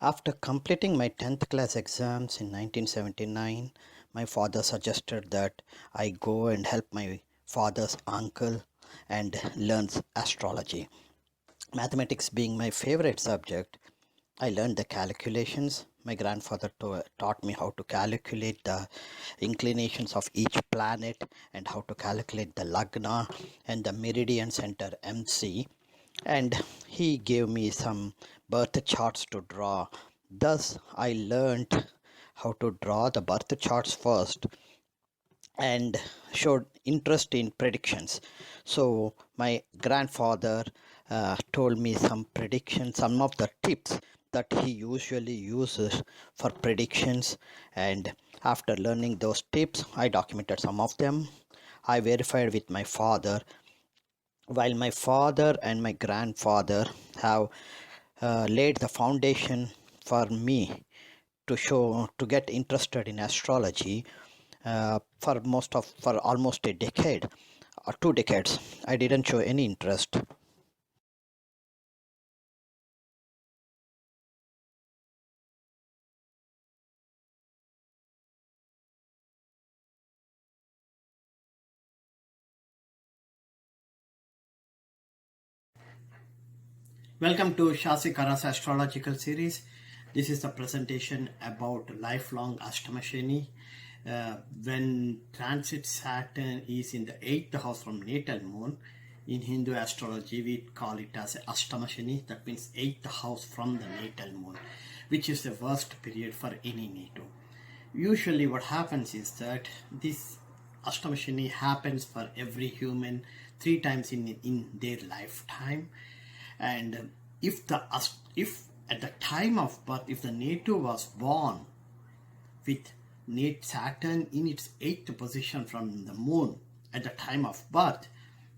After completing my 10th class exams in 1979, my father suggested that I go and help my father's uncle and learn astrology. Mathematics being my favorite subject, I learned the calculations. My grandfather taught me how to calculate the inclinations of each planet and how to calculate the lagna and the meridian center MC, and he gave me some birth charts to draw. Thus, I learned how to draw the birth charts first and showed interest in predictions. So, my grandfather told me some predictions, some of the tips that he usually uses for predictions, and after learning those tips, I documented some of them. I verified with my father. While my father and my grandfather have laid the foundation for me to get interested in astrology, for almost a decade or 2 decades, I didn't show any interest. Welcome to Shashikara's Astrological series. This is the presentation about lifelong Ashtama Shani. When transit Saturn is in the 8th house from Natal Moon, in Hindu Astrology we call it as Ashtama Shani. That means 8th house from the Natal Moon, which is the worst period for any native. Usually what happens is that this Ashtama Shani happens for every human 3 times in their lifetime. And if at the time of birth, if the native was born with Saturn in its 8th position from the moon at the time of birth,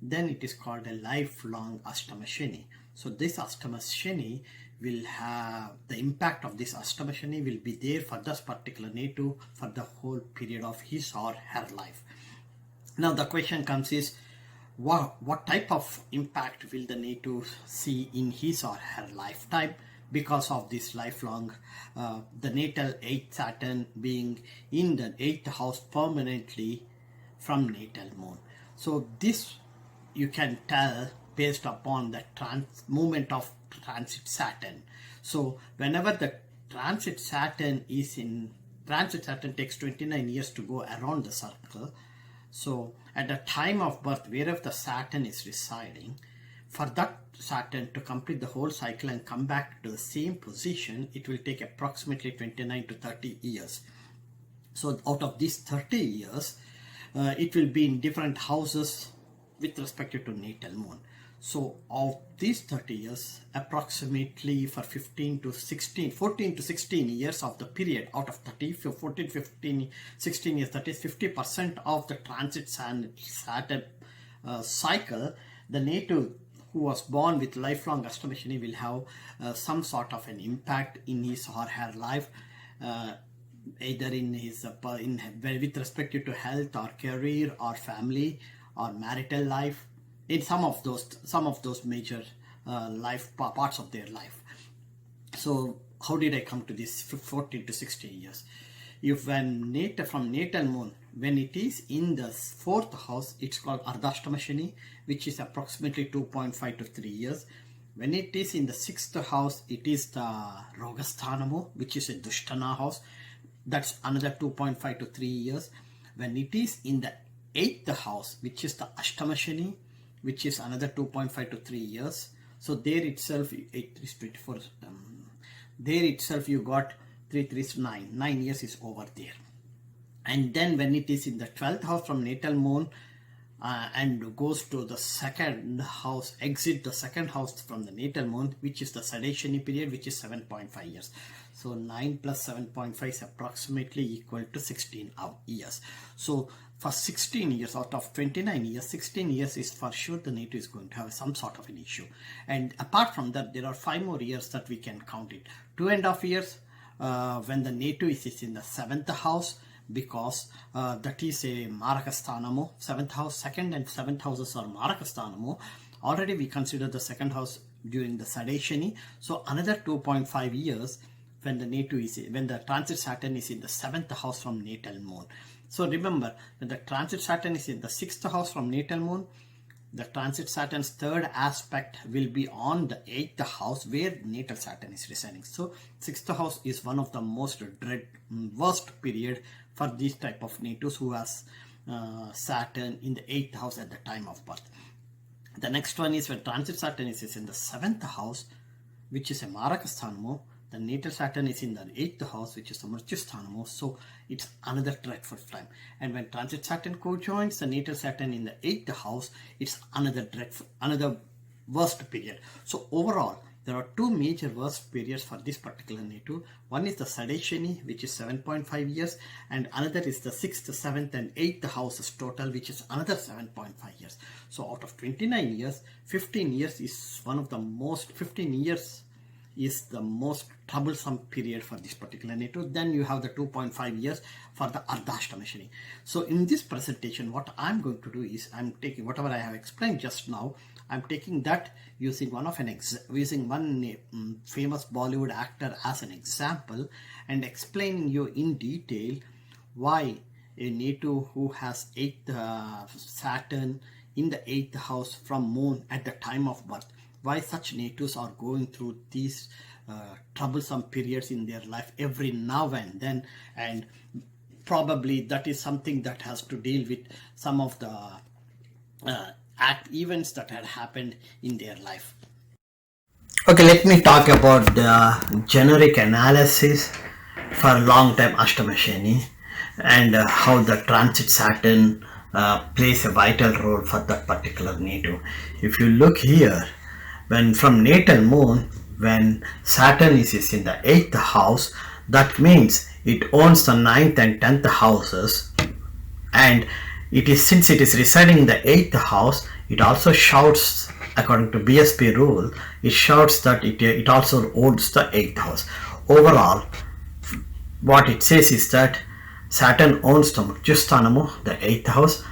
then it is called a lifelong Ashtama Shani. So this Ashtama Shani will have the impact of this Ashtama Shani will be there for this particular native for the whole period of his or her life. Now the question comes is, what type of impact will the native see in his or her lifetime because of this lifelong, the natal 8th Saturn being in the 8th house permanently from natal moon. So this you can tell based upon the movement of transit Saturn. So whenever the transit Saturn takes 29 years to go around the circle. So at the time of birth, wherever the Saturn is residing, for that Saturn to complete the whole cycle and come back to the same position, it will take approximately 29 to 30 years. So out of these 30 years, it will be in different houses with respect to natal moon. So of these 30 years, approximately for 14 to 16 years of the period out of 30, 14, 15, 16 years, that is 50% of the transit Saturn cycle, the native who was born with lifelong Ashtama Shani will have some sort of an impact in his or her life, either in his with respect to health or career or family or marital life, in some of those major life parts of their life. So how did I come to this 14 to 16 years? If when from natal moon, when it is in the 4th house, it's called Artha-Ashtama Shani, which is approximately 2.5 to 3 years. When it is in the 6th house, it is the Rogasthanamo, which is a Dushtana house. That's another 2.5 to 3 years. When it is in the 8th house, which is the Ashtama Shani, which is another 2.5 to 3 years. So there itself, 8 is 24. There itself you got 3 is 9. 9 years is over there. And then when it is in the 12th house from natal moon and goes to the 2nd house, exit the 2nd house from the natal moon, which is the Sade-Shani period, which is 7.5 years. So 9 plus 7.5 is approximately equal to 16 years. So for 16 years out of 29 years, 16 years is for sure the native is going to have some sort of an issue. And apart from that, there are 5 more years that we can count it. 2.5 years when the native is in the 7th house, because that is a Marakasthanamo, 7th house, 2nd and 7th houses are Marakasthanamo. Already we consider the 2nd house during the Sade-Shani. So another 2.5 years when the transit Saturn is in the 7th house from natal moon. So remember, when the transit Saturn is in the 6th house from natal moon, the transit Saturn's third aspect will be on the 8th house where natal Saturn is residing. So 6th house is one of the most worst period for these type of natives who has Saturn in the 8th house at the time of birth. The next one is when transit Saturn is in the 7th house, which is a Marakasthanamu. The natal Saturn is in the 8th house, which is a Mrityusthanamu. So it's another dreadful time. And when transit Saturn co-joins the natal Saturn in the 8th house, it's another worst period. So overall, there are two major worst periods for this particular native. One is the Sade-Shani, which is 7.5 years, and another is the 6th, 7th, and 8th houses total, which is another 7.5 years. So out of 29 years, 15 years is the most troublesome period for this particular native. Then you have the 2.5 years for the Artha-Ashtama Shani. So in this presentation, what I'm going to do is I'm taking whatever I have explained just now. I'm taking that using one famous Bollywood actor as an example and explaining you in detail why a native who has 8th Saturn in the 8th house from moon at the time of birth, why such natives are going through these troublesome periods in their life every now and then, and probably that is something that has to deal with some of the events that had happened in their life. Okay, let me talk about the generic analysis for long-term Ashtama Shani and how the transit Saturn plays a vital role for that particular native. If you look here, when from natal moon, when Saturn is in the 8th house, that means it owns the 9th and 10th houses, and since it is residing in the 8th house, it also shouts, according to BSP rule, it shouts that it also owns the 8th house. Overall, what it says is that Saturn owns the Mrityusthanamu, the 8th house,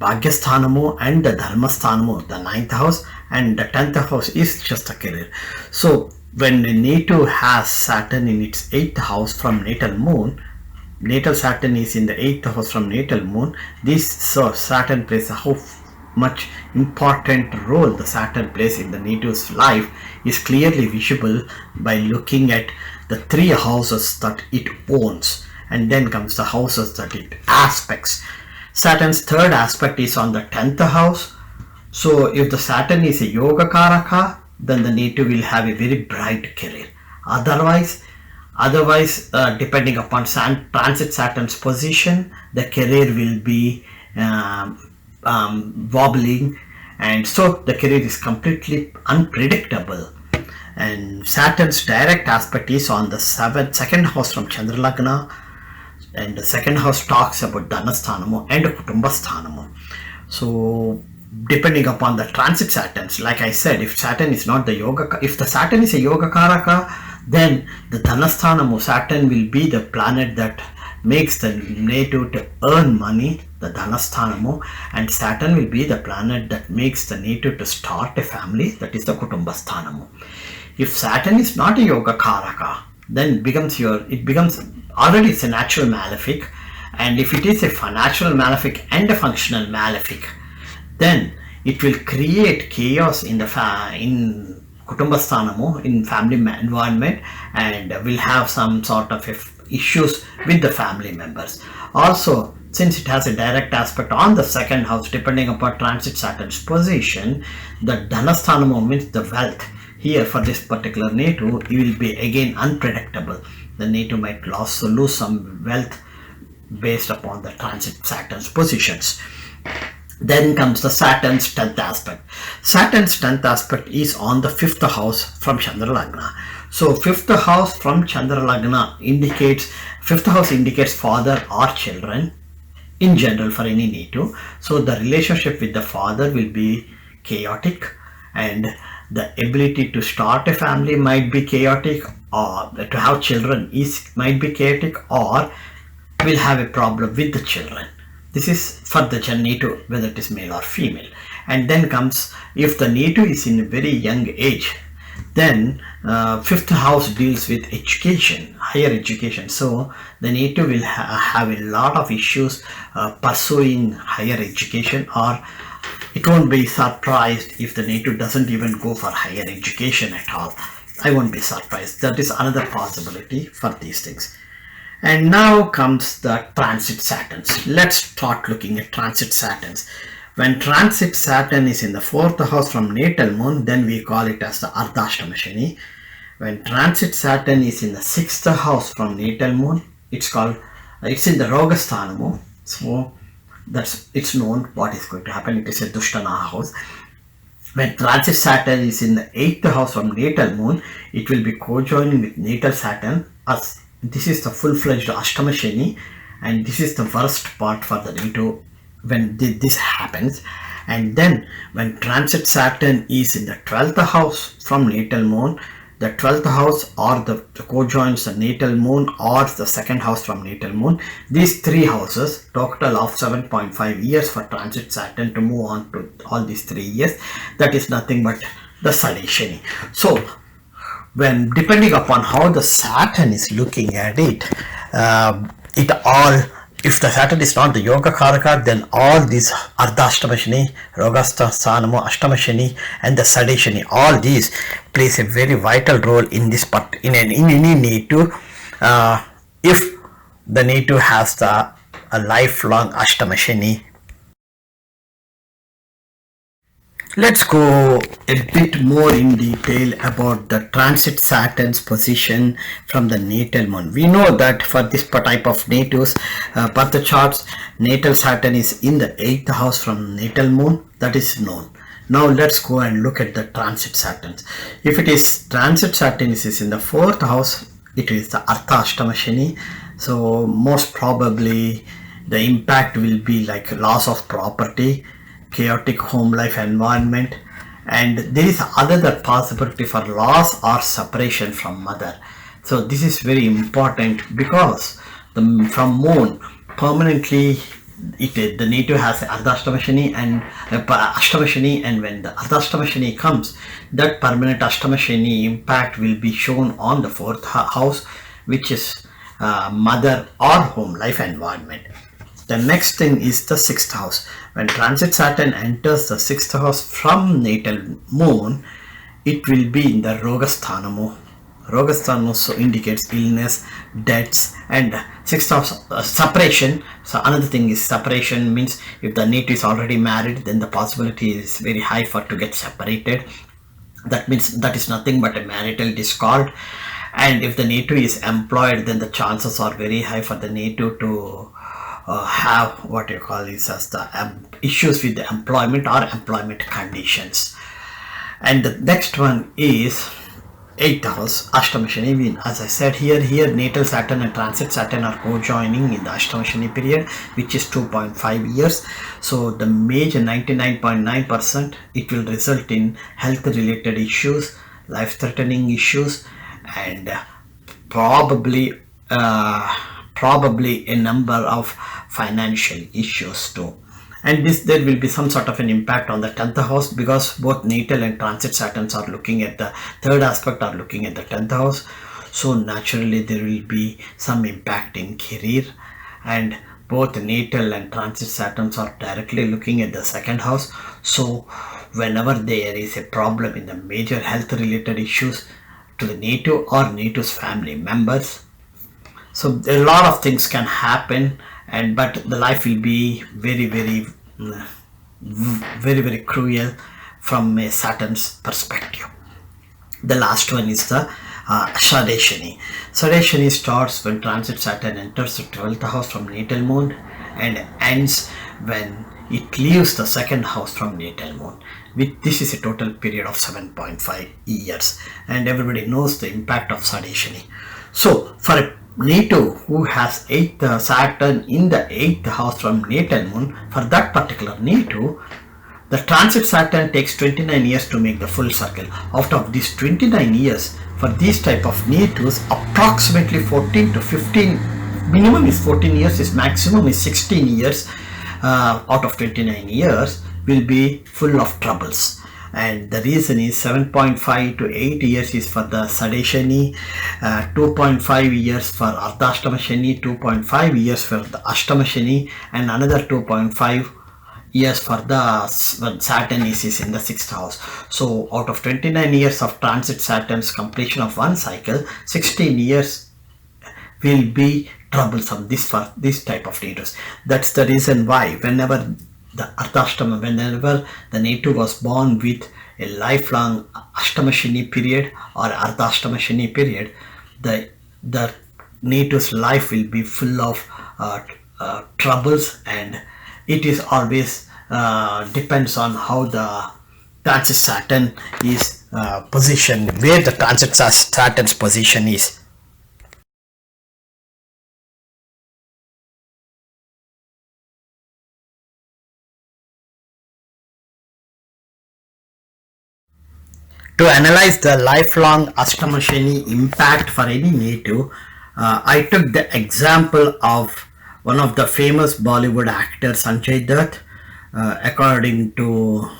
Bhagyasthanamu and the Dharmasthanamu, the 9th house, and the 10th house is just a career. So when a native has Saturn in its 8th house from natal moon, natal Saturn is in the 8th house from natal moon, Saturn plays how much important role the Saturn plays in the native's life is clearly visible by looking at the 3 houses that it owns, and then comes the houses that it aspects. Saturn's third aspect is on the 10th house. So if the Saturn is a Yoga Karaka, then the native will have a very bright career. Otherwise, depending upon transit Saturn's position, the career will be wobbling, and so the career is completely unpredictable. And Saturn's direct aspect is on the second house from Chandra Lagna, and the second house talks about Dhanasthanamu and Kutumbasthanamu. So depending upon the transit Saturns, like I said, if Saturn is not the Yoga, if the Saturn is a Yoga Karaka, then the Dhanasthanamu Saturn will be the planet that makes the native to earn money, the Dhanasthanamu, and Saturn will be the planet that makes the native to start a family, that is the Kutumbasthanamu. If Saturn is not a Yoga Karaka, then it becomes already it's a natural malefic, and if it is a natural malefic and a functional malefic, then it will create chaos in Kutumbasthanamu, in family environment, and will have some sort of issues with the family members. Also, since it has a direct aspect on the second house, depending upon transit Saturn's position, the Dhanasthanamu means the wealth. Here for this particular native, it will be again unpredictable. The native might lose some wealth based upon the transit Saturn's positions. Then comes the Saturn's 10th aspect. Saturn's 10th aspect is on the 5th house from Chandra Lagna. So 5th house from Chandra Lagna indicates father or children in general for any native. So the relationship with the father will be chaotic, and the ability to start a family might be chaotic, or to have children might be chaotic, or will have a problem with the children. This is for the native, whether it is male or female. And then comes, if the native is in a very young age, Then fifth house deals with education, higher education. So the native will have a lot of issues pursuing higher education, or it won't be surprised if the native doesn't even go for higher education at all. I won't be surprised. That is another possibility for these things. And now comes the transit Saturns. Let's start looking at transit Saturns. When transit Saturn is in the fourth house from natal moon, then we call it as the Artha-Ashtama Shani. When transit Saturn is in the sixth house from natal moon, it's in the Rogasthanamu. So it's known what is going to happen. It is a Dushtana house. When transit Saturn is in the 8th house from natal moon, it will be co-joining with natal Saturn. As this is the full-fledged Ashtama Shani, and this is the worst part for the native when this happens. And then when transit Saturn is in the 12th house from natal moon, the 12th house or the co-joins the natal moon or the second house from natal moon, these three houses, total of 7.5 years for transit Saturn to move on to all these 3 years. That is nothing but the Sade-Shani. So when depending upon how the Saturn is looking at it, if the Saturn is not the Yoga Karaka, then all these Artha-Ashtama Shani, Rogasthanamu, Ashtama Shani, and the Sade-Shani, all these plays a very vital role in this part in any native. If the native has a lifelong Ashtama Shani. Let's go a bit more in detail about the transit Saturn's position from the natal moon. We know that for this type of natives, birth charts, natal Saturn is in the 8th house from natal moon. That is known. Now let's go and look at the transit Saturns. If it is transit Saturn is in the 4th house, it is the Artha-Ashtama Shani. So most probably the impact will be like loss of property, chaotic home life environment, and there is another possibility for loss or separation from mother. So this is very important because from moon permanently the native has Artha-Ashtama Shani and Ashtama Shani, and when the Artha-Ashtama Shani comes, that permanent Ashtama Shani impact will be shown on the 4th house, which is mother or home life environment. The next thing is the 6th house. When transit Saturn enters the 6th house from natal moon, it will be in the Rogasthanamu. Rogasthanamu so indicates illness, deaths, and 6th house separation. So another thing is separation means if the native is already married, then the possibility is very high for to get separated. That means that is nothing but a marital discord. And if the native is employed, then the chances are very high for the native to have what you call is as the issues with the employment or employment conditions. And the next one is 8th house, Ashtama Shani. As I said here natal Saturn and transit Saturn are co-joining in the Ashtama Shani period, which is 2.5 years. So the major 99.9% it will result in health related issues, life threatening issues, and probably a number of financial issues too. And there will be some sort of an impact on the 10th house because both natal and transit Saturns are looking at the third aspect, are looking at the 10th house. So naturally there will be some impact in career, and both natal and transit Saturns are directly looking at the second house. So whenever there is a problem in the major health related issues to the native or native's family members, so a lot of things can happen, but the life will be very cruel from a Saturn's perspective. The last one is the Sade-Shani. Sade-Shani starts when transit Saturn enters the 12th house from natal moon and ends when it leaves the second house from natal moon. This is a total period of 7.5 years, and everybody knows the impact of Sade-Shani. So for a native who has 8th Saturn in the 8th house from natal moon, for that particular native, the transit Saturn takes 29 years to make the full circle. Out of these 29 years, for these type of natives, approximately 14 to 15, minimum is 14 years, is maximum is 16 years out of 29 years will be full of troubles. and the reason is 7.5 to 8 years is for the Sade-Shani, 2.5 years for Artha-Ashtama Shani, 2.5 years for the Ashtama Shani, and another 2.5 years for the when Saturn is in the sixth house. So out of 29 years of transit Saturn's completion of one cycle, 16 years will be troublesome this for this type of natures. That's the reason why whenever the Artha-Ashtama, whenever the native was born with a lifelong Ashtama Shani period or Artha-Ashtama Shani period, the native's life will be full of troubles, and it is always depends on how the transit Saturn is positioned, where the transit Saturn's position is. To analyze the lifelong Ashtama Shani impact for any native, I took the example of one of the famous Bollywood actors, Sanjay Dutt. According to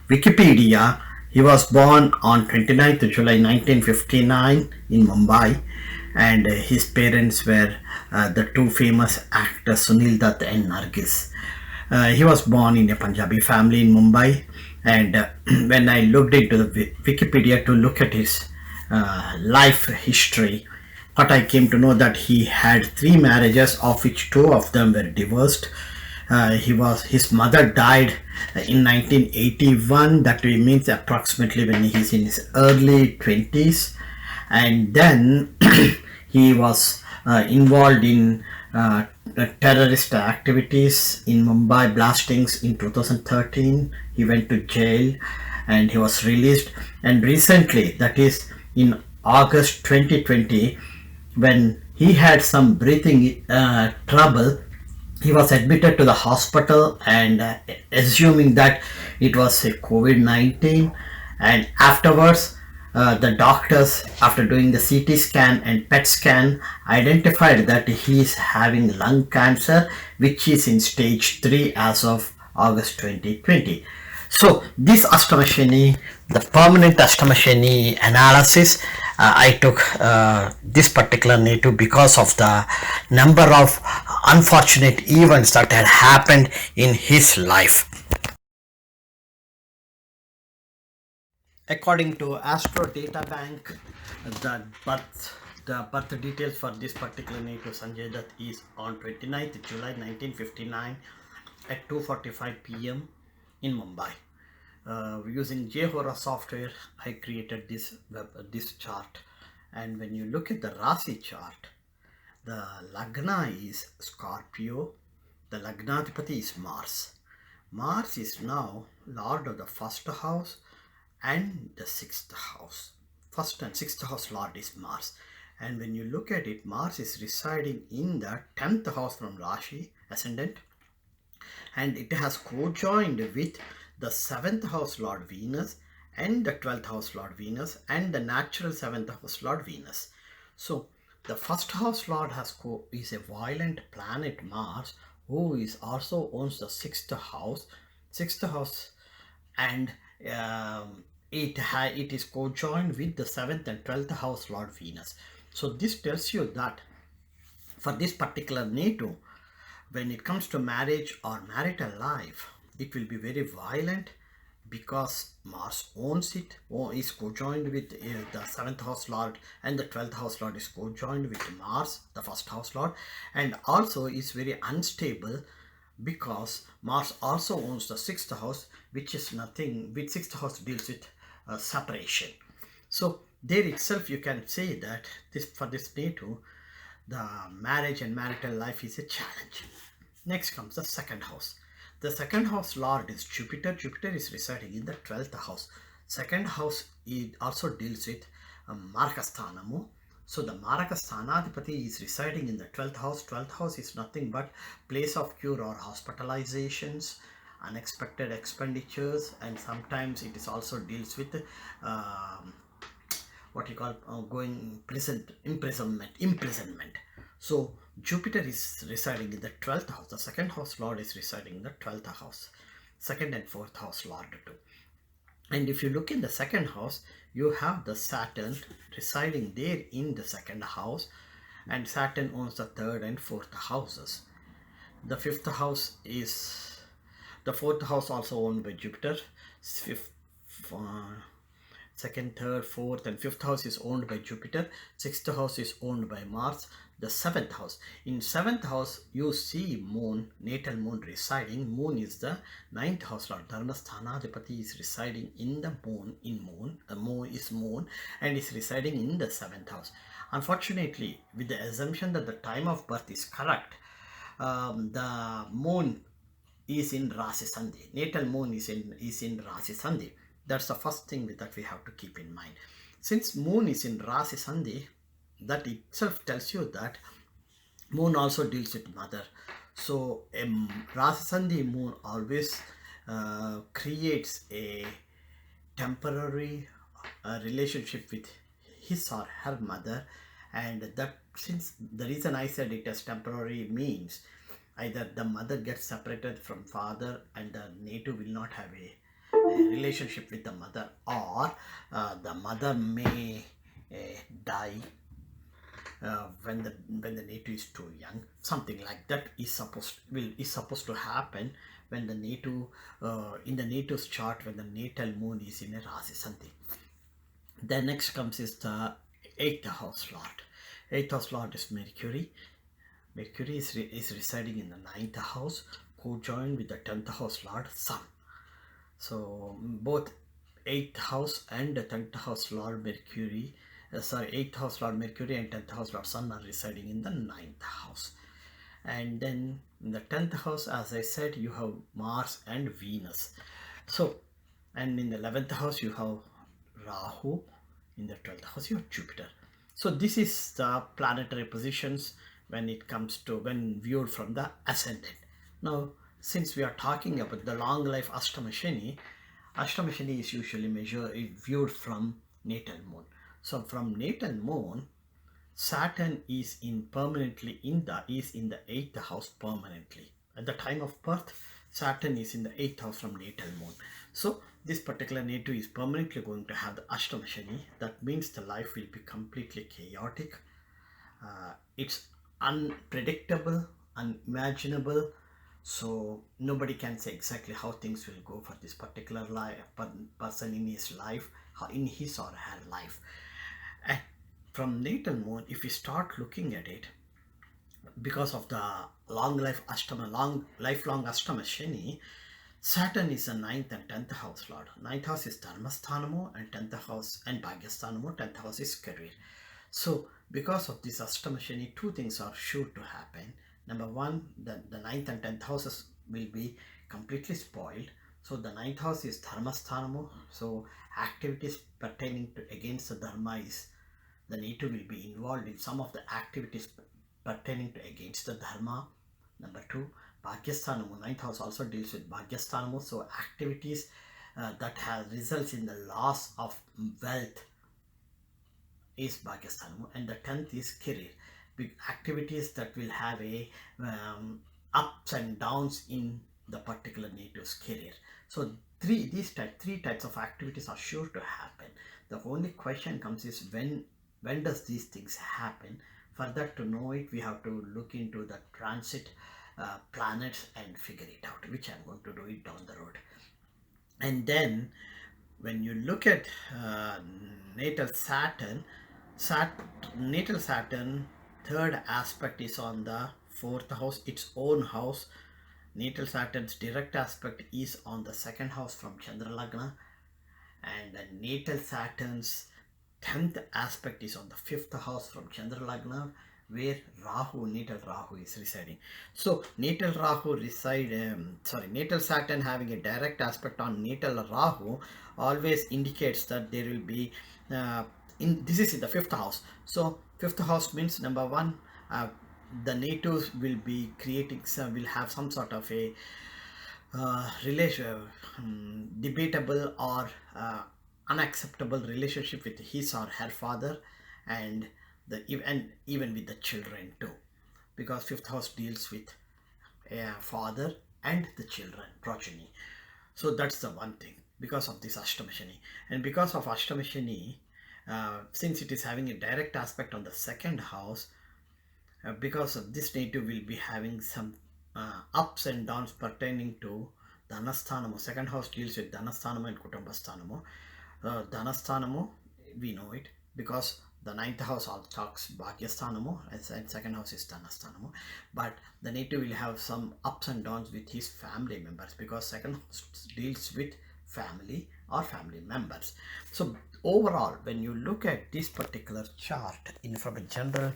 Wikipedia, he was born on 29th July 1959 in Mumbai, and his parents were the two famous actors Sunil Dutt and Nargis. He was born in a Punjabi family in Mumbai, and when I looked into the Wikipedia to look at his life history, what I came to know that he had three marriages, of which two of them were divorced. His mother died in 1981. That means approximately when he's in his early 20s, and then he was involved in terrorist activities in Mumbai blastings in 2013. He went to jail and he was released. And recently, that is in August 2020, when he had some breathing trouble, he was admitted to the hospital, and assuming that it was a COVID-19, and afterwards the doctors, after doing the CT scan and PET scan, identified that he is having lung cancer, which is in stage 3 as of August 2020. So this Ashtama Shani, the permanent Ashtama Shani analysis, I took this particular native because of the number of unfortunate events that had happened in his life. According to Astro Data Bank, the birth details for this particular native Sanjay Dutt is on 29th July 1959 at 2:45 p.m. in Mumbai. Using JHora software, I created this chart, and when you look at the Rasi chart, the Lagna is Scorpio, the Lagnadipati is Mars. Mars is now Lord of the first house and the sixth house. First and sixth house Lord is Mars. And when you look at it, Mars is residing in the 10th house from Rashi, ascendant, and it has co-joined with the 7th house Lord Venus and the 12th house Lord Venus and the natural 7th house Lord Venus. So the first house Lord is a violent planet Mars, who is also owns the 6th house, and it is co-joined with the 7th and 12th house Lord Venus. So this tells you that for this particular native, when it comes to marriage or marital life, it will be very violent, because Mars owns it, or is co-joined with the 7th house Lord, and the 12th house Lord is co-joined with Mars, the first house Lord, and also is very unstable, because Mars also owns the 6th house, which is nothing, with 6th house deals with separation. So there itself you can say that for this native, the marriage and marital life is a challenge. Next comes the second house. The second house Lord is Jupiter. Jupiter is residing in the 12th house. Second house, it also deals with Markasthanamu. So the Markasthanadipati is residing in the 12th house. 12th house is nothing but place of cure or hospitalizations, unexpected expenditures, and sometimes it is also deals with what you call going imprisonment. So Jupiter is residing in the 12th house. The second house Lord is residing in the 12th house. Second and fourth house Lord too. And if you look in the second house, you have the Saturn residing there in the second house, and Saturn owns the third and fourth houses. The fifth house is the fourth house, also owned by Jupiter. Fifth, uh, second, third, fourth, and fifth house is owned by Jupiter. Sixth house is owned by Mars. The seventh house. In seventh house, you see Moon, natal Moon residing. Moon is the ninth house lord. Dharmasthanadipati is residing in the Moon. In Moon, the Moon is Moon, and is residing in the seventh house. Unfortunately, with the assumption that the time of birth is correct, the Moon is in Rasi Sandhi. Natal Moon is in Rasi Sandhi. That's the first thing that we have to keep in mind. Since Moon is in Rasi Sandhi, that itself tells you that Moon also deals with mother. So a Rasi Sandhi Moon always creates a temporary relationship with his or her mother, and that, since the reason I said it as temporary means either the mother gets separated from father and the native will not have a relationship with the mother, or the mother may die when the native is too young. Something like that is supposed to happen when the native in the native's chart, when the natal Moon is in a Rasi Sandhi. Then next comes is the eighth house lord. Eighth house lord is Mercury. Mercury is residing in the ninth house, co-joined with the 10th house lord Sun. So both 8th house and the 10th house lord Mercury, 8th house lord Mercury and 10th house lord Sun are residing in the ninth house. And then in the 10th house, as I said, you have Mars and Venus. So, and in the 11th house, you have Rahu. In the 12th house, you have Jupiter. So this is the planetary positions when it comes to, when viewed from the ascendant. Now, since we are talking about the long life Ashtama Shani, Ashtama Shani is usually viewed from natal Moon. So from natal Moon, Saturn is in the 8th house permanently. At the time of birth, Saturn is in the 8th house from natal Moon. So this particular native is permanently going to have the Ashtama Shani. That means the life will be completely chaotic. It's unpredictable, unimaginable. So nobody can say exactly how things will go for this particular person in his life, in his or her life. And from natal Moon, if we start looking at it, because of the lifelong Ashtama Shani, Saturn is the 9th and 10th house lord. 9th house is Dharmasthanamo, and 10th house and Bhagyasthanamo, 10th house is career. So because of this Ashtama Shani, two things are sure to happen. Number one, the 9th and 10th houses will be completely spoiled. So the 9th house is Dharmasthanamo. So activities pertaining to against the Dharma is, the native will be involved in some of the activities pertaining to against the Dharma. Number two, Bhagyasthanamo, 9th house also deals with Bhagyasthanamo. So activities that have results in the loss of wealth is Bhagyasthanamo. And the 10th is career. Big activities that will have a ups and downs in the particular native's career. So three types of activities are sure to happen. The only question comes is when does these things happen? For that to know it, we have to look into the transit planets and figure it out, which I'm going to do it down the road. And then when you look at natal Saturn, natal Saturn, third aspect is on the 4th house, its own house. Natal Saturn's direct aspect is on the 2nd house from Chandra Lagna, and natal Saturn's 10th aspect is on the 5th house from Chandra Lagna, where natal Rahu is residing. So natal natal Saturn having a direct aspect on natal Rahu always indicates that there will be this is in the 5th house. So 5th house means, number one, the natives will be will have some sort of a debatable or unacceptable relationship with his or her father, and even with the children too, because 5th house deals with a father and the children, progeny. So that's the one thing. because of this Ashtama Shani. And because of Ashtama Shani, since it is having a direct aspect on the second house, because of this native will be having some ups and downs pertaining to Dhanasthanamo. Second house deals with Dhanasthanamo and Kutumbasthanamo. Dhanasthanamo, we know it because the ninth house all talks Bhagyasthanamo and second house is Dhanasthanamo. But the native will have some ups and downs with his family members because second house deals with family or family members. So overall, when you look at this particular chart in from a general,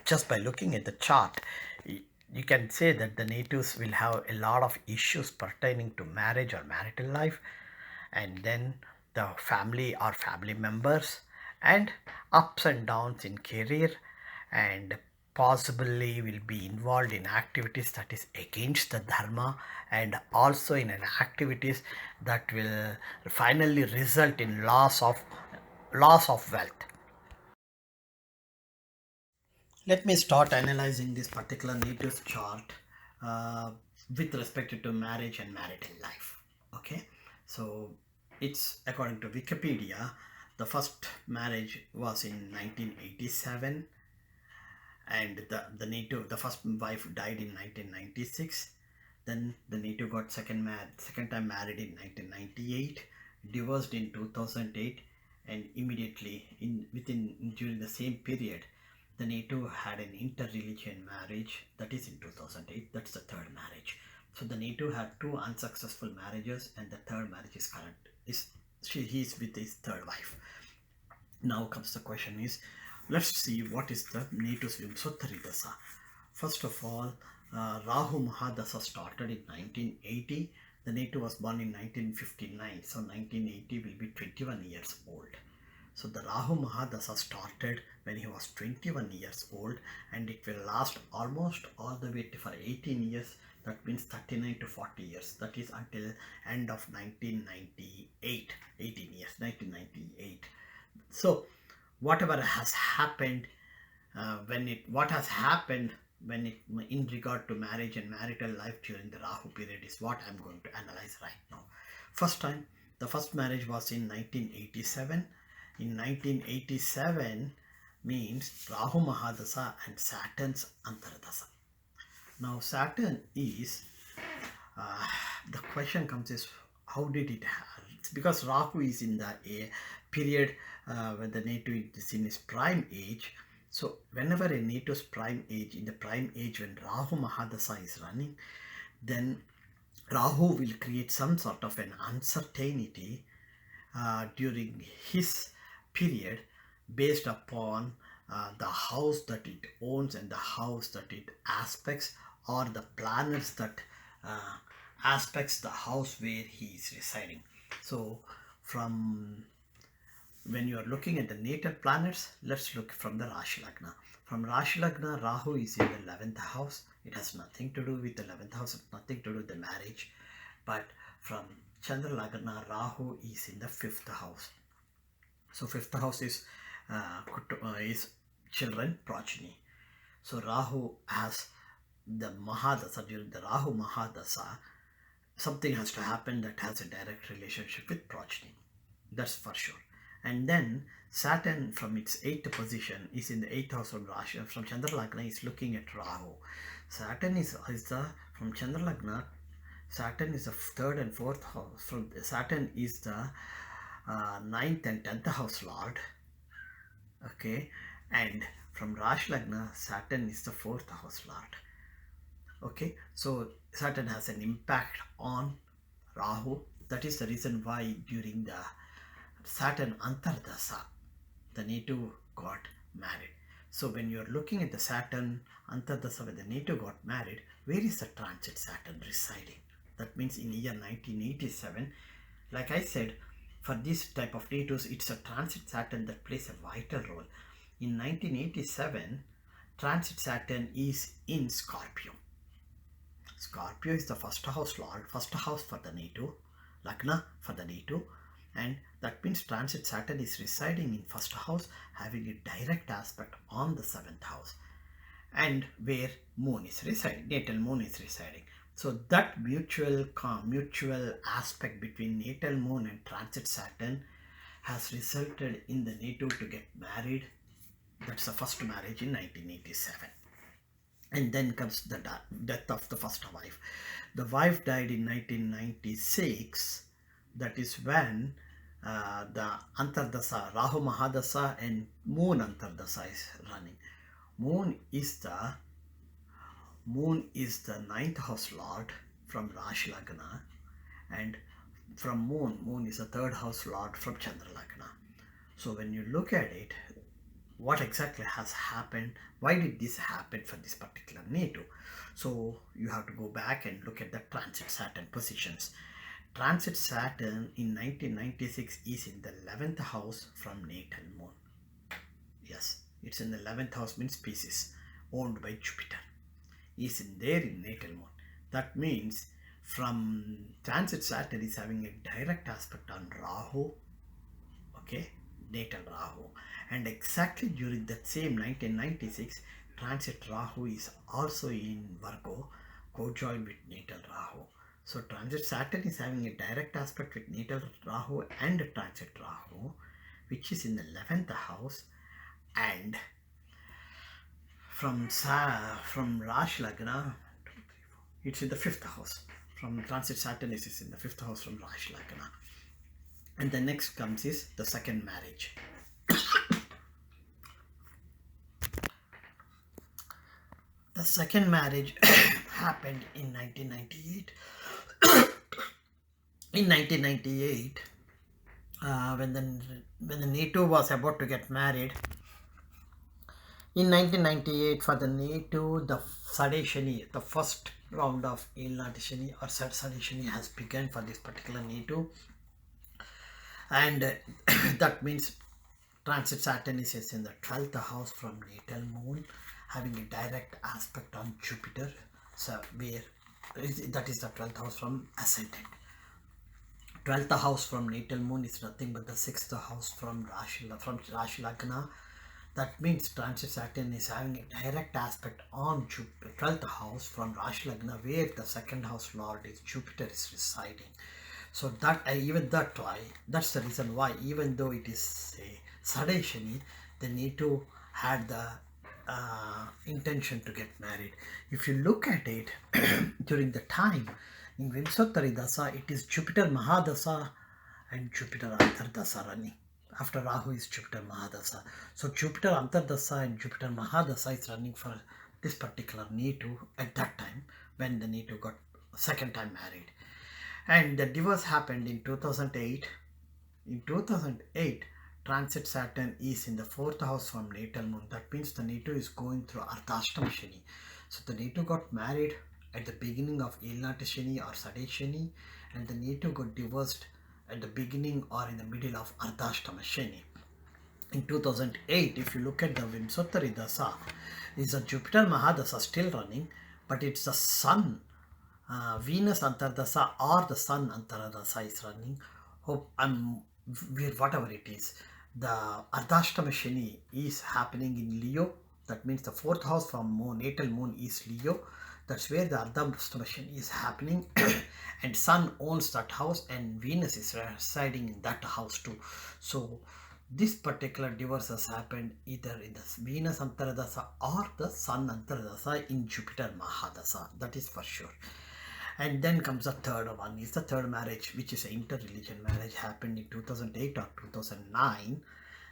just by looking at the chart, you can say that the natives will have a lot of issues pertaining to marriage or marital life, and then the family or family members, and ups and downs in career, and possibly will be involved in activities that is against the dharma, and also in an activities that will finally result in loss of wealth. Let me start analyzing this particular native chart uh, with respect to marriage and marital life. Okay, so it's according to Wikipedia, the first marriage was in 1987, and the first wife died in 1996. Then the native got second time married in 1998, divorced in 2008, and immediately during the same period, the native had an interreligion marriage, that is in 2008. That's the third marriage. So the native had two unsuccessful marriages, and the third marriage is current. He's with his third wife. Now comes the question is, let's see what is the native's Vimsottari Dasa. First of all, Rahu Mahadasa started in 1980. The native was born in 1959, so 1980 will be 21 years old. So the Rahu Mahadasa started when he was 21 years old, and it will last almost all the way for 18 years. That means 39 to 40 years. That is until end of 1998. 18 years, 1998. So whatever has happened, what has happened when it in regard to marriage and marital life during the Rahu period is what I'm going to analyze right now. The first marriage was in 1987. In 1987 means Rahu Mahadasa and Saturn's Antardasa. Now Saturn is, the question comes is, how did it happen? It's because Rahu is in the period when the native is in his prime age. So whenever a native's prime age, in the prime age when Rahu Mahadasa is running, then Rahu will create some sort of an uncertainty during his period based upon the house that it owns and the house that it aspects, or the planets that aspects the house where he is residing. So from when you are looking at the natal planets, let's look from the Rashi Lagna. From Rashi Lagna, Rahu is in the 11th house. It has nothing to do with the 11th house, nothing to do with the marriage. But from Chandra Lagna, Rahu is in the 5th house. So 5th house is children, progeny. So Rahu has the Mahadasa. During the Rahu Mahadasa, something has to happen that has a direct relationship with progeny. That's for sure. And then Saturn from its 8th position is in the 8th house of Rashi. From Chandra Lagna is looking at Rahu. Saturn is the, from Chandra Lagna, Saturn is the 3rd and 4th house. From Saturn is the 9th and 10th house lord. Okay, and from Rashi Lagna, Saturn is the 4th house lord. Okay, so Saturn has an impact on Rahu. That is the reason why during the Saturn Antardasa, the native got married. So when you're looking at the Saturn Antardasa, when the native got married, where is the transit Saturn residing? That means in the year 1987, like I said, for this type of natives, it's a transit Saturn that plays a vital role. In 1987, transit Saturn is in Scorpio. Scorpio is the first house lord, first house for the native, Lagna for the native, and that means transit Saturn is residing in first house, having a direct aspect on the 7th house, and where moon is residing, natal moon is residing. So that mutual aspect between natal moon and transit Saturn has resulted in the native to get married. That's the first marriage in 1987. And then comes the death of the first wife. The wife died in 1996. That is when the Antardasa, Rahu Mahadasa and Moon Antardasa is running. Moon is the ninth house lord from Rashi Lagna, and from Moon is the third house lord from Chandra Lagna. So when you look at it, what exactly has happened, why did this happen for this particular native? So you have to go back and look at the transit Saturn positions. Transit Saturn in 1996 is in the 11th house from natal moon. Yes, it's in the 11th house, means species owned by Jupiter, is in there in natal moon. That means from transit Saturn is having a direct aspect on Rahu, okay, natal Rahu, and exactly during that same 1996 transit Rahu is also in Virgo, co-joined with natal Rahu. So transit Saturn is having a direct aspect with natal Rahu and transit Rahu, which is in the 11th house, and from Rashi Lagna, it's in the 5th house. From transit Saturn is in the 5th house from Rashi Lagna. And the next comes is the second marriage. The second marriage happened in 1998. In 1998, when the native was about to get married, in 1998 for the native, the Sade-Shani, the first round of Shani or Sade-Shani has begun for this particular native, and that means transit Saturn is in the 12th house from natal moon, having a direct aspect on Jupiter, so that is the 12th house from ascendant. 12th house from natal moon is nothing but the 6th house from Rashi Lagna. That means transit Saturn is having a direct aspect on Jupiter, 12th house from Rashi Lagna, where the second house lord is Jupiter is residing. So that's the reason why, even though it is a Sade-Shani, the native had the intention to get married. If you look at it during the time in Vimsottari Dasa, it is Jupiter Mahadasa and Jupiter Antardasa running. After Rahu is Jupiter Mahadasa. So Jupiter Antardasa and Jupiter Mahadasa is running for this particular native at that time when the native got second time married. And the divorce happened in 2008. In 2008, transit Saturn is in the 4th house from natal moon. That means the native is going through Artha-Ashtama Shani. So the native got married at the beginning of Shani or Sade-Shani, and the native got divorced at the beginning or in the middle of Artha-Ashtama Shani. In 2008, if you look at the Vimsottari Dasa, is a Jupiter Mahadasa still running, but it's the Sun, Venus Antardasa or the Sun Antardasa is running. Whatever it is, the Artha-Ashtama Shani is happening in Leo. That means the 4th house from natal moon is Leo. That's where the Artha-Ashtama Shani is happening. And Sun owns that house and Venus is residing in that house too. So this particular divorce has happened either in the Venus Antaradasa or the Sun Antaradasa in Jupiter Mahadasa. That is for sure. And then comes the third one, is the third marriage, which is an inter-religion marriage, happened in 2008 or 2009.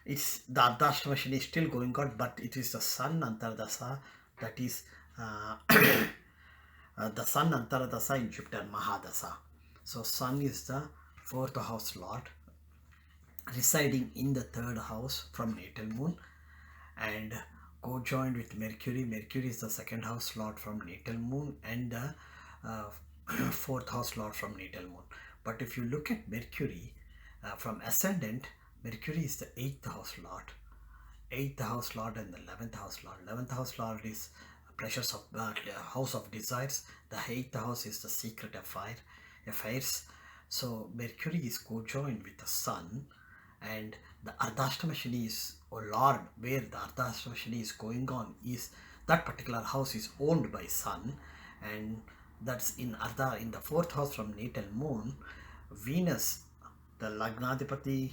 It's the Artha-Ashtama Shani is still going on, but it is the Sun Antardasa, that is the Sun Antaradasa in Jupiter Mahadasa. So Sun is the 4th house lord, residing in the 3rd house from natal moon, and co-joined with Mercury. Mercury is the 2nd house lord from natal moon and the 4th house lord from natal moon. But if you look at Mercury from ascendant, Mercury is the 8th house lord. 8th house lord and the 11th house lord. 11th house lord is pleasures of house of desires. The 8th house is the secret affairs. So Mercury is co-joined with the Sun, and the Artha-Ashtama Shani is, lord, where the Artha-Ashtama Shani is going on, is that particular house is owned by Sun, and that's in Artha, in the fourth house from Natal Moon. Venus, the Lagnadipati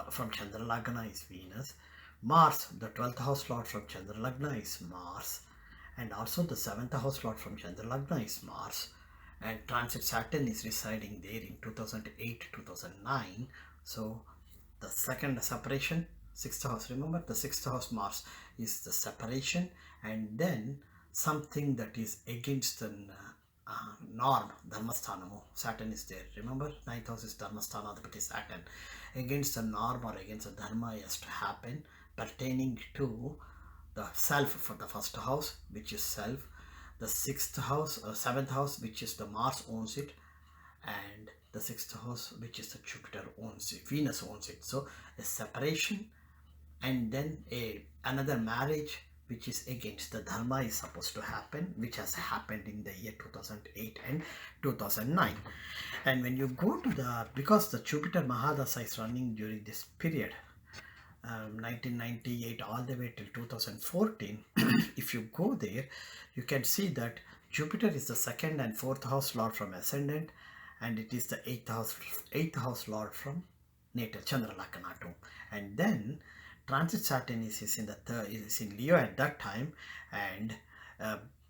from Chandra Lagna is Venus. Mars, the 12th house lord from Chandra Lagna is Mars. And also the 7th house lord from Chandra Lagna is Mars. And transit Saturn is residing there in 2008 2009. So the second separation, sixth house, remember the sixth house Mars is the separation, and then something that is against the norm, dharmasthanamo, Saturn is there, remember ninth house is dharmasthana, that is Saturn, against the norm or against the dharma has to happen pertaining to the self for the first house, which is self, the sixth house or seventh house, which is the Mars owns it, and the sixth house, which is the Jupiter owns it, Venus owns it. So a separation, and then another marriage which is against the dharma is supposed to happen, which has happened in the year 2008 and 2009. And when you go to the, because the Jupiter Mahadasa is running during this period, 1998 all the way till 2014, if you go there, you can see that Jupiter is the second and fourth house lord from ascendant, and it is the eighth house lord from natal Chandra Lagna too. And then transit Saturn is in the third, is in Leo at that time, and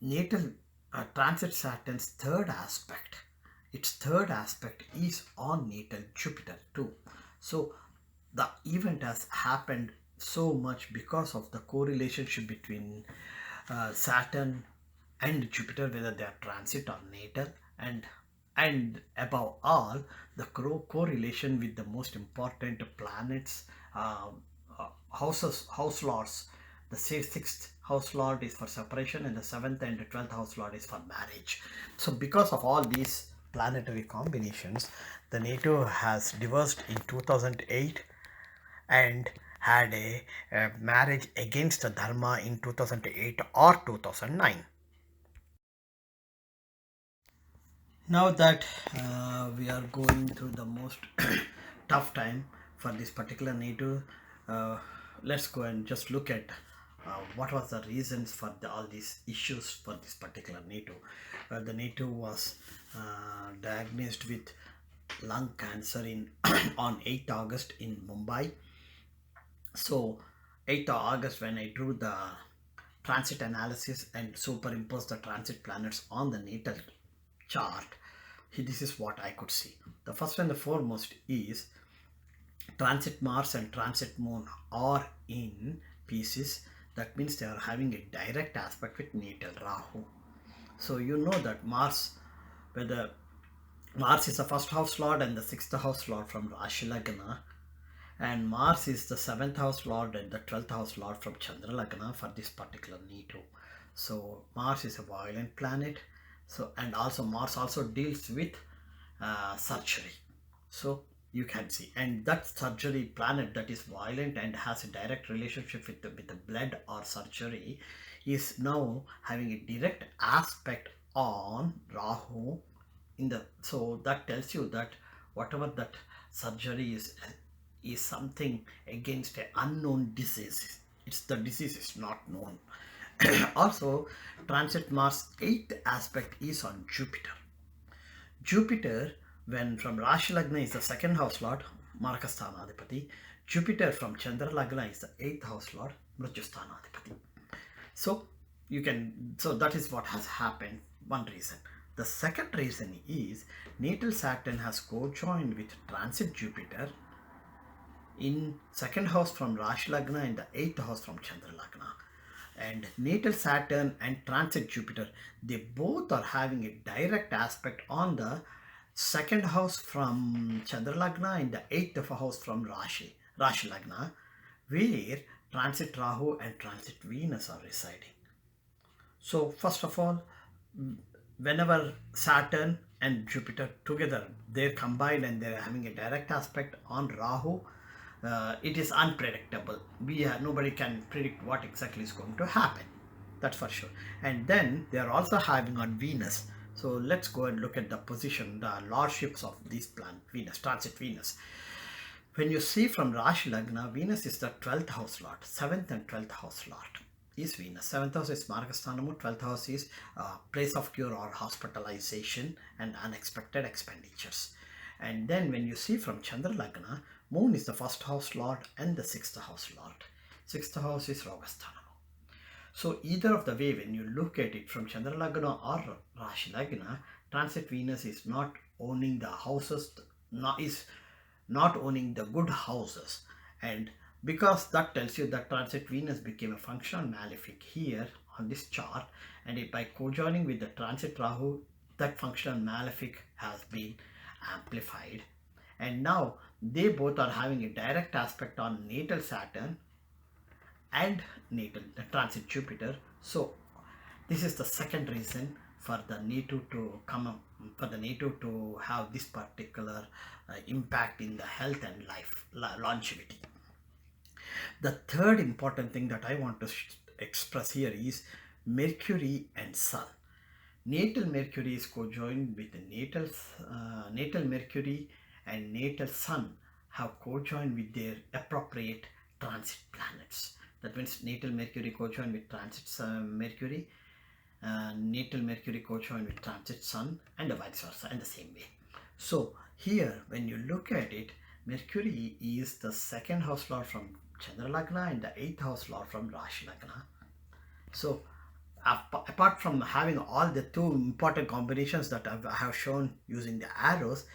natal transit Saturn's third aspect, its third aspect is on natal Jupiter too. So the event has happened so much because of the correlationship between Saturn and Jupiter, whether they are transit or natal, and above all the correlation with the most important planets, house lords. The sixth house lord is for separation, and the seventh and the 12th house lord is for marriage. So because of all these planetary combinations, the NATO has divorced in 2008 and had a marriage against the dharma in 2008 or 2009. Now that we are going through the most tough time for this particular native, let's go and just look at what was the reasons for all these issues for this particular native. The native was diagnosed with lung cancer in on 8th August in Mumbai. So 8th August, when I drew the transit analysis and superimposed the transit planets on the natal chart, this is what I could see. The first and the foremost is transit Mars and transit Moon are in pieces. That means they are having a direct aspect with natal Rahu. So you know that Mars, whether Mars is the first house lord and the sixth house lord from Rashi Lagna, and Mars is the 7th house lord and the 12th house lord from Chandra Lagna for this particular Nitu. So Mars is a violent planet. So, and also Mars also deals with surgery. So you can see, and that surgery planet that is violent and has a direct relationship with the blood or surgery is now having a direct aspect on Rahu in the, so that tells you that whatever that surgery is something against an unknown disease. It's the disease is not known. Also, transit Mars 8th aspect is on Jupiter. Jupiter, when from Rashi Lagna is the second house lord, Markasthana Adhipati. Jupiter from Chandra Lagna is the 8th house lord, Mrityusthana Adhipati. So you can, so that is what has happened, one reason. The second reason is natal Saturn has co-joined with transit Jupiter in second house from Rashi Lagna and the 8th house from Chandra Lagna. And natal Saturn and transit Jupiter, they both are having a direct aspect on the second house from Chandra Lagna and the 8th house from Rashi Lagna, where transit Rahu and transit Venus are residing. So first of all, whenever Saturn and Jupiter together, they're combined and they're having a direct aspect on Rahu, it is unpredictable. Nobody can predict what exactly is going to happen. That's for sure. And then they are also having on Venus. So let's go and look at the position, the lordships of this planet, Venus, transit Venus. When you see from Rashi Lagna, Venus is the 12th house lord, 7th and 12th house lord. is Venus. 7th house is Margasthanamu. 12th house is place of cure or hospitalization and unexpected expenditures. And then when you see from Chandra Lagna, Moon is the first house lord and the 6th house lord. 6th house is Rogasthanamu. So either of the way, when you look at it from Chandra Lagna or Rashi Lagna, transit Venus is not owning the houses, is not owning the good houses. And because that tells you that transit Venus became a functional malefic here on this chart, and by co-joining with the transit Rahu, that functional malefic has been amplified, and now they both are having a direct aspect on natal Saturn and natal transit Jupiter. So this is the second reason for the native to come up, for the native to have this particular impact in the health and life longevity. The third important thing that I want to express here is Mercury and Sun. Natal Mercury is co-joined with the natal Mercury, and natal Sun have co-joined with their appropriate transit planets. That means natal Mercury co-joined with transit Mercury, natal Mercury co-joined with transit Sun, and vice versa, in the same way. So here, when you look at it, Mercury is the second house lord from Chandra Lagna and the 8th house lord from Rashi Lagna. So apart from having all the two important combinations that I have shown using the arrows,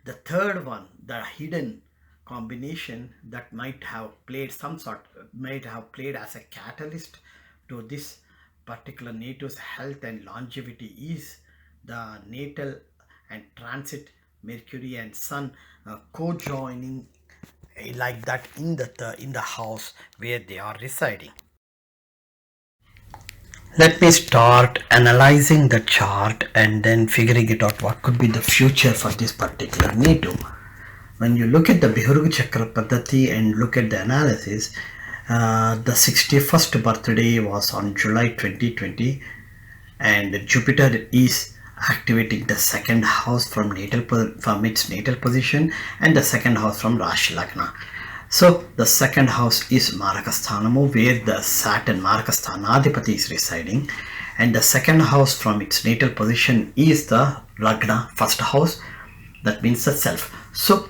the third one, the hidden combination that might have played as a catalyst to this particular native's health and longevity is the natal and transit Mercury and Sun co-joining like that in the house where they are residing. Let me start analyzing the chart and then figuring it out what could be the future for this particular native. When you look at the Bihuruga Chakra Paddhati and look at the analysis, the 61st birthday was on July 2020, and Jupiter is activating the second house from its natal position and the second house from Rashi Lagna. So the second house is Margasthanamu, where the Saturn Margasthanaadhipati is residing, and the second house from its natal position is the Lagna first house, that means the self. So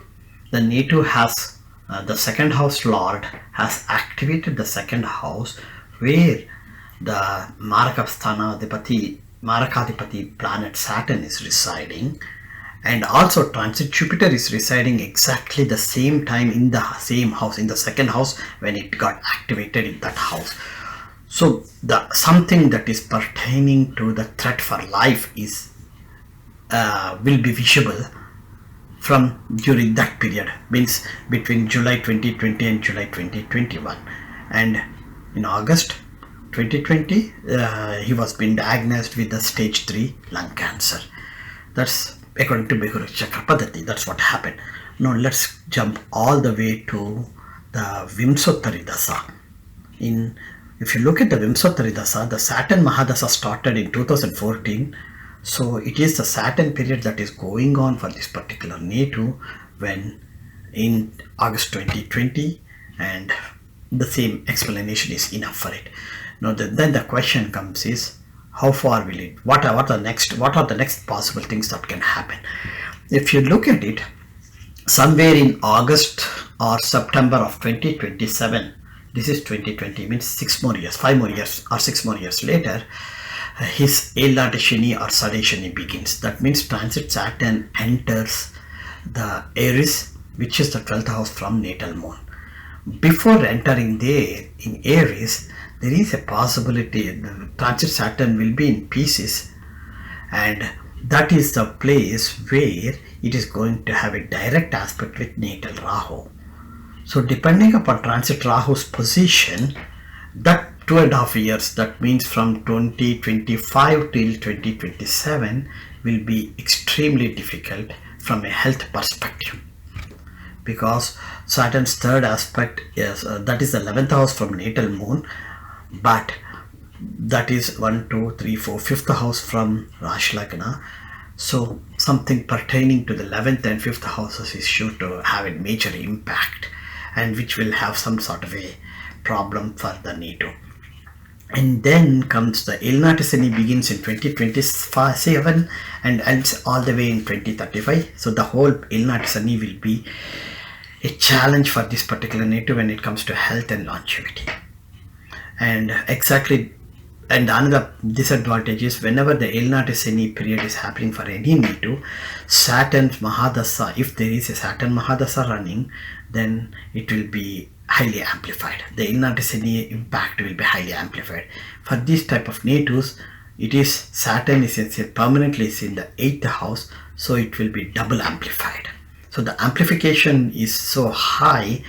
the native has the second house lord has activated the second house where the Marakadhipati planet Saturn is residing, and also transit Jupiter is residing exactly the same time in the same house, in the second house, when it got activated in that house. So the something that is pertaining to the threat for life is will be visible from during that period, means between July 2020 and July 2021. And in August 2020 he was been diagnosed with the stage 3 lung cancer. That's according to Bihuruga Chakra Paddhati. That's what happened. Now let's jump all the way to the Vimsottari Dasa. If you look at the Vimsottari Dasa, the Saturn Mahadasa started in 2014. So it is the Saturn period that is going on for this particular native when in August 2020, and the same explanation is enough for it. Now then the question comes is, how far will it, what are the next possible things that can happen? If you look at it, somewhere in August or September of 2027, this is 2020, means 6 more years, 5 more years or 6 more years later, his Astrological or Sade-Shani begins. That means transit Saturn enters the Aries, which is the 12th house from Natal Moon. Before entering there in Aries, there is a possibility the transit Saturn will be in Pisces, and that is the place where it is going to have a direct aspect with natal Rahu. So depending upon transit Rahu's position, that 2.5 years, that means from 2025 till 2027, will be extremely difficult from a health perspective, because Saturn's third aspect is that is the 11th house from natal Moon, but that is 1, 2, 3, 4, 5th house from Rashi Lagna. So something pertaining to the 11th and 5th houses is sure to have a major impact, and which will have some sort of a problem for the native. And then comes the Ilnatisani begins in 2027 and ends all the way in 2035. So the whole Ilnatisani will be a challenge for this particular native when it comes to health and longevity. And exactly, and another disadvantage is whenever the Ilnatisani period is happening for any native, Saturn's Mahadasa, if there is a Saturn Mahadasa running, then it will be highly amplified. The Ilnatisani impact will be highly amplified. For this type of natives, it is Saturn is permanently is in the 8th house, so it will be double amplified. So the amplification is so high,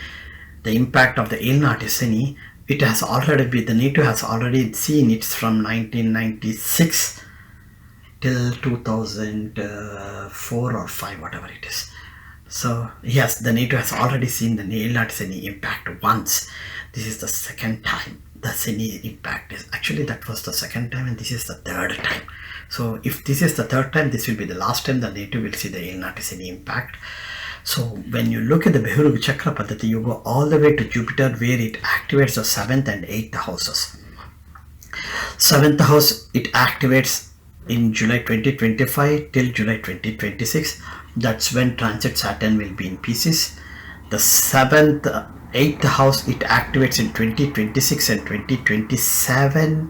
the impact of the Ilnatisani, it has already been, the native has already seen it from 1996 till 2004 or 5, whatever it is. So yes, the native has already seen the Ilnatisani impact once. This is the second time the Shani impact is. Actually, that was the second time and this is the third time. So if this is the third time, this will be the last time the native will see the Ilnatisani impact. So when you look at the Behuru Chakra Paddhati, you go all the way to Jupiter where it activates the 7th and 8th houses. 7th house it activates in July 2025 till July 2026. That's when transit Saturn will be in Pisces. The 7th, 8th house it activates in 2026 and 2027.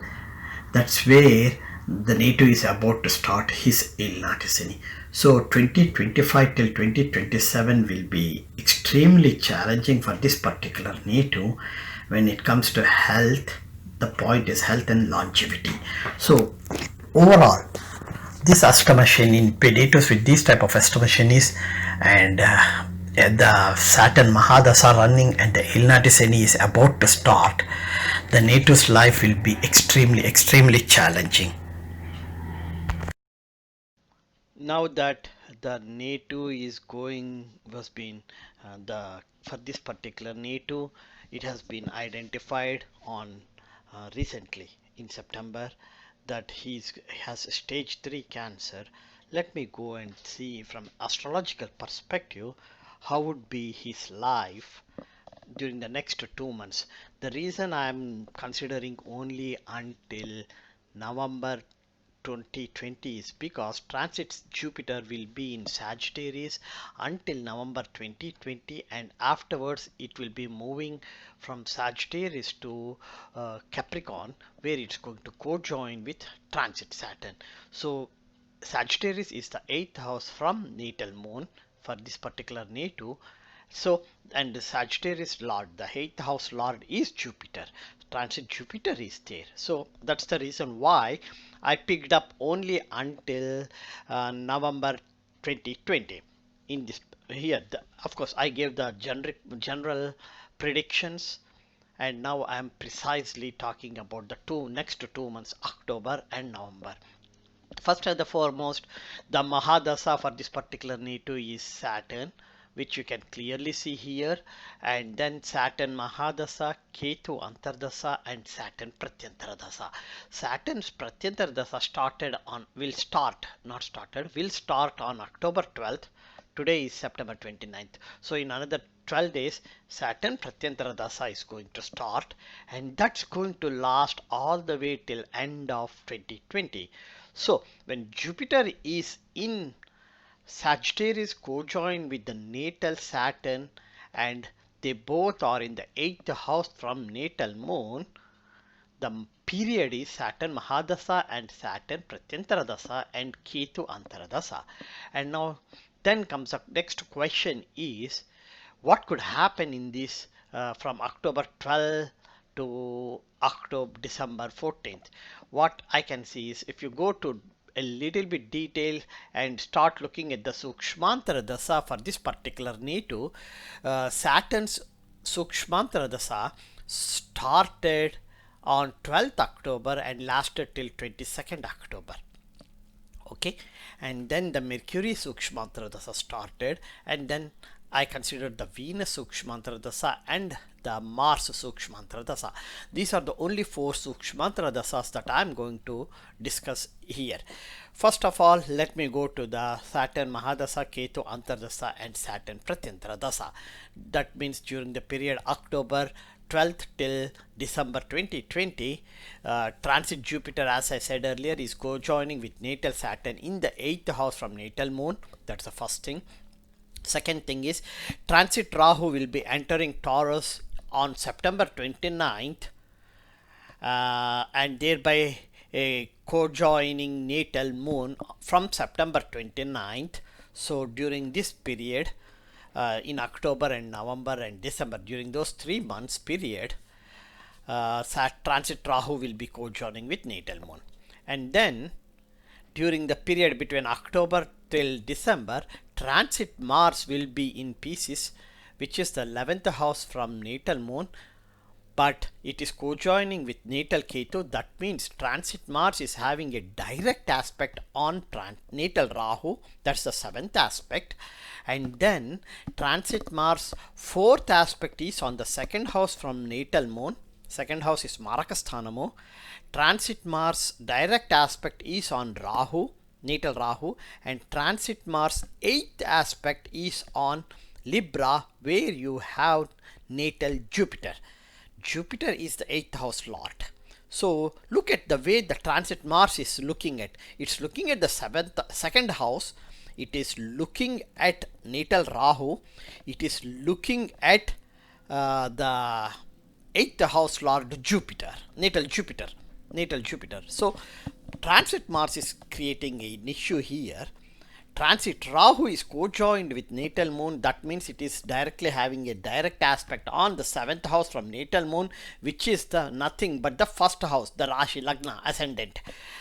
That's where the native is about to start his Ilnatisani. So 2025 till 2027 will be extremely challenging for this particular native when it comes to health. The point is health and longevity. So overall, this Ashtama Shani, natives with these type of Ashtama Shanis and the Saturn Mahadasa running and the Ilnatisani is about to start, the native's life will be extremely challenging. Now that the native is going was been the for this particular native, it has been identified on recently in September that he has stage 3 cancer. Let me go and see from astrological perspective how would be his life during the next 2 months. The reason I'm considering only until November 2020 is because transits Jupiter will be in Sagittarius until November 2020, and afterwards it will be moving from Sagittarius to Capricorn, where it's going to co-join with transit Saturn. So Sagittarius is the 8th house from Natal Moon for this particular native. So, and the Sagittarius Lord, the 8th house Lord is Jupiter. Transit Jupiter is there. So, that's the reason why I picked up only until November 2020. In this here, of course, I gave the general predictions, and now I am precisely talking about the next 2 months, October and November. First and the foremost, the Mahadasa for this particular native is Saturn, which you can clearly see here, and then Saturn Mahadasa, Ketu Antardasa, and Saturn Pratyantara. Saturn's Pratyantara started on will start not started will start on October 12th. Today is September 29th. So in another 12 days, Saturn Pratyantara Dasa is going to start, and that's going to last all the way till end of 2020. So when Jupiter is in Sagittarius co-join with the natal Saturn and they both are in the 8th house from natal moon, the period is Saturn Mahadasa and Saturn Pratyantara and Ketu Antaradasa. And now then comes the next question is what could happen in this from October 12 to December 14th. What I can see is if you go to a little bit detail and start looking at the Sukshmantara Dasa for this particular native, Saturn's Sukshmantara Dasa started on 12th October and lasted till 22nd October. Okay, and then the Mercury Sukshmantara Dasa started, and then I considered the Venus Sukshmantara Dasa and the Mars Sukshmantara Dasa. These are the only 4 Sukshmantara Dasas that I am going to discuss here. First of all, let me go to the Saturn Mahadasa, Ketu Antardasa and Saturn Pratyantara Dasa. That means during the period October 12th till December 2020, transit Jupiter, as I said earlier, is co-joining with natal Saturn in the 8th house from natal moon. That's the first thing. Second thing is transit Rahu will be entering Taurus on September 29th, and thereby co-joining natal moon from September 29th. So during this period, in October and November and December, during those 3 months period, transit Rahu will be co-joining with natal moon. And then during the period between October till December, transit Mars will be in Pisces, which is the 11th house from natal moon, but it is co-joining with natal Ketu. That means transit Mars is having a direct aspect on natal Rahu. That's the 7th aspect. And then transit Mars 4th aspect is on the 2nd house from natal moon. Second house is Marakasthanamo. Transit Mars direct aspect is on Rahu, natal Rahu, and transit Mars 8th aspect is on Libra, where you have natal Jupiter. Jupiter is the 8th house lord. So look at the way the transit Mars is looking at. It's looking at the 2nd house. It is looking at natal Rahu. It is looking at the 8th house lord Jupiter, natal Jupiter, natal Jupiter. So transit Mars is creating an issue here. Transit Rahu is co-joined with natal moon. That means it is directly having a direct aspect on the 7th house from natal moon, which is the nothing but the first house, the Rashi Lagna ascendant.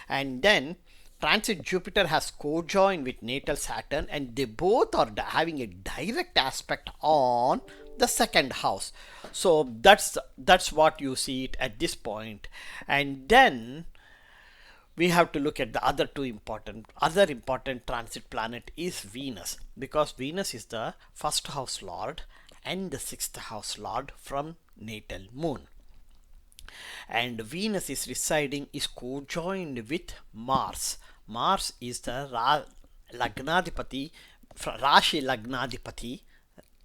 And then transit Jupiter has co-joined with natal Saturn, and they both are having a direct aspect on the 2nd house. So that's what you see it at this point. And then we have to look at the other important transit planet is Venus, because Venus is the 1st house lord and the 6th house lord from natal moon. And Venus is co-joined with Mars. Mars is the Lagnadipati, Rashi Lagnadipati,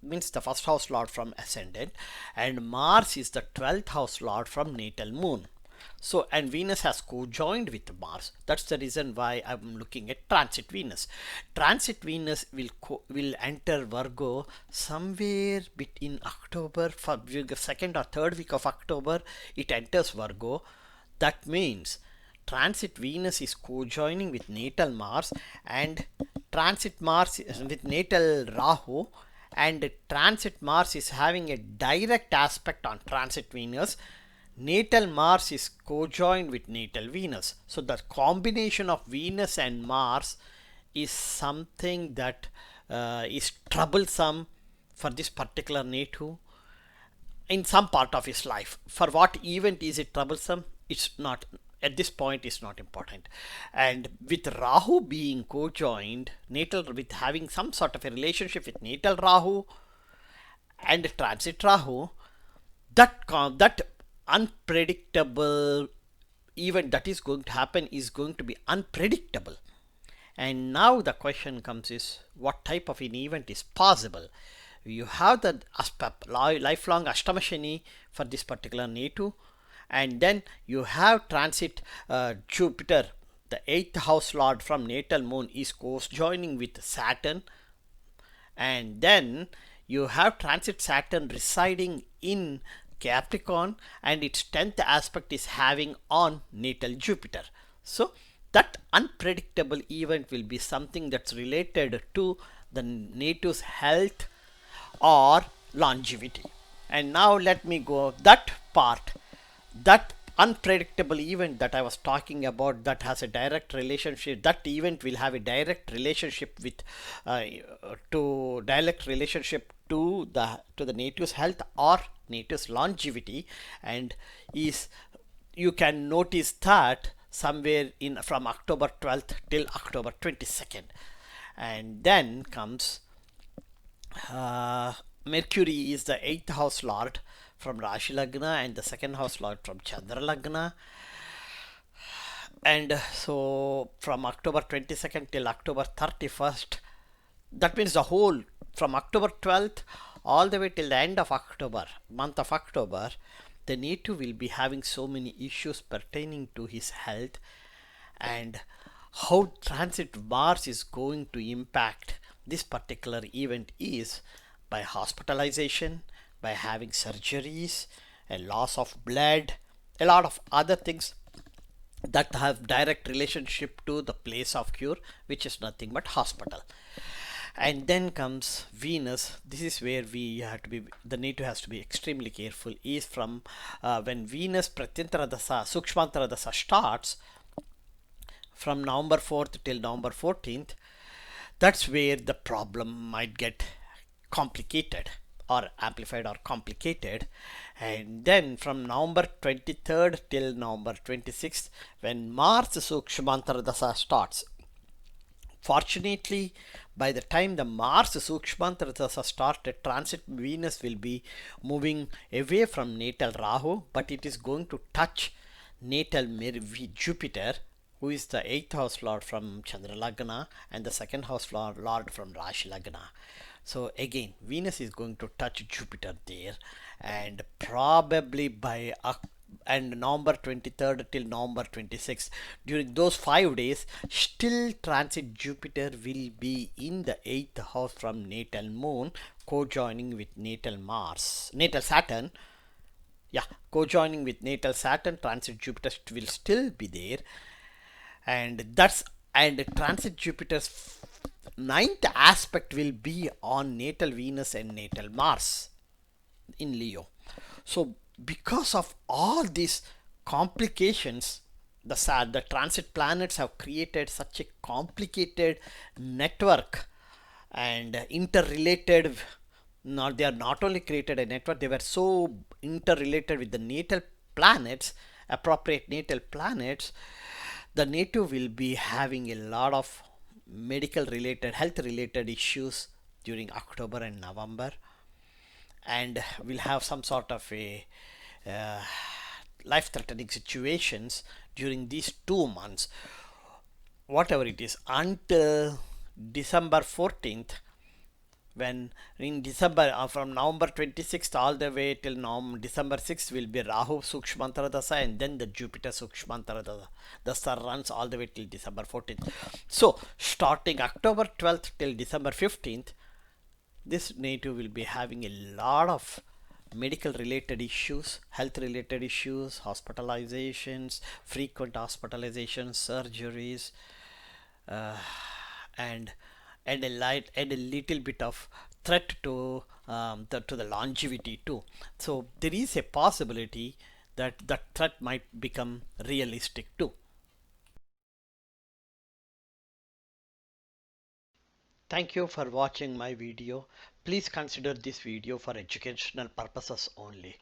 means the 1st house lord from ascendant, and Mars is the 12th house lord from natal moon. So, and Venus has co-joined with Mars. That's the reason why I'm looking at transit Venus. Transit Venus will enter Virgo somewhere between October, for the 2nd or 3rd week of October. It enters Virgo. That means transit Venus is co-joining with natal Mars, and transit Mars with natal Rahu, and transit Mars is having a direct aspect on transit Venus. Natal Mars is co-joined with natal Venus. So the combination of Venus and Mars is something that is troublesome for this particular native in some part of his life. For what event is it troublesome? It's not, at this point, is not important. And with Rahu being co-joined, natal, with having some sort of a relationship with natal Rahu and transit Rahu, that unpredictable event that is going to happen is going to be unpredictable. And now the question comes is, what type of an event is possible? You have the lifelong Ashtama Shani for this particular native, and then you have transit Jupiter, the 8th house lord from natal moon, is co-joining with Saturn, and then you have transit Saturn residing in Capricorn, and its 10th aspect is having on natal Jupiter. So that unpredictable event will be something that's related to the native's health or longevity. And now let me go that part, that unpredictable event that I was talking about, that has a direct relationship, that event will have a direct relationship with to the native's health or native's longevity, and is, you can notice that somewhere in from October 12th till October 22nd. And then comes Mercury is the 8th house lord from Rashi Lagna and the 2nd house lord from Chandra Lagna. And so from October 22nd till October 31st, that means the whole from October 12th all the way till the end of October, month of October, the native will be having so many issues pertaining to his health, and how transit Mars is going to impact this particular event is by hospitalization, by having surgeries, a loss of blood, a lot of other things that have direct relationship to the place of cure, which is nothing but hospital. And then comes Venus. This is where we have to be, the native has to be extremely careful, is from when Venus Pratyantara Dasa, Sukshmantara Dasa starts from November 4th till November 14th. That's where the problem might get complicated or amplified or complicated. And then from November 23rd till November 26th, when Mars Sukshmantara Dasa starts. Fortunately, by the time the Mars Sukshmantara Dasa started, transit Venus will be moving away from natal Rahu, but it is going to touch natal Jupiter, who is the 8th house lord from Chandra Lagna and the 2nd house lord from Rashi Lagna. So again, Venus is going to touch Jupiter there, and probably by and November 23rd till November 26th, during those 5 days, still transit Jupiter will be in the 8th house from natal Moon, co-joining with natal Mars, natal Saturn. Yeah, co-joining with natal Saturn, transit Jupiter will still be there. And that's, and transit Jupiter's ninth aspect will be on natal Venus and natal Mars in Leo. So because of all these complications, the transit planets have created such a complicated network and interrelated. Not, they are not only created a network, they were so interrelated with the natal planets, appropriate natal planets. The native will be having a lot of medical related, health related issues during October and November, and will have some sort of a uh, life threatening situations during these 2 months, whatever it is, until December 14th, when in December, from November 26th all the way till December 6th will be Rahu Sukshmantara Dasa, and then the Jupiter Sukshmantara Dasa runs all the way till December 14th. So starting October 12th till December 15th, this native will be having a lot of medical related issues, health related issues, hospitalizations, frequent hospitalizations, surgeries, uh, and and a little bit of threat to to the longevity too. So there is a possibility that that threat might become realistic too. Thank you for watching my video. Please consider this video for educational purposes only.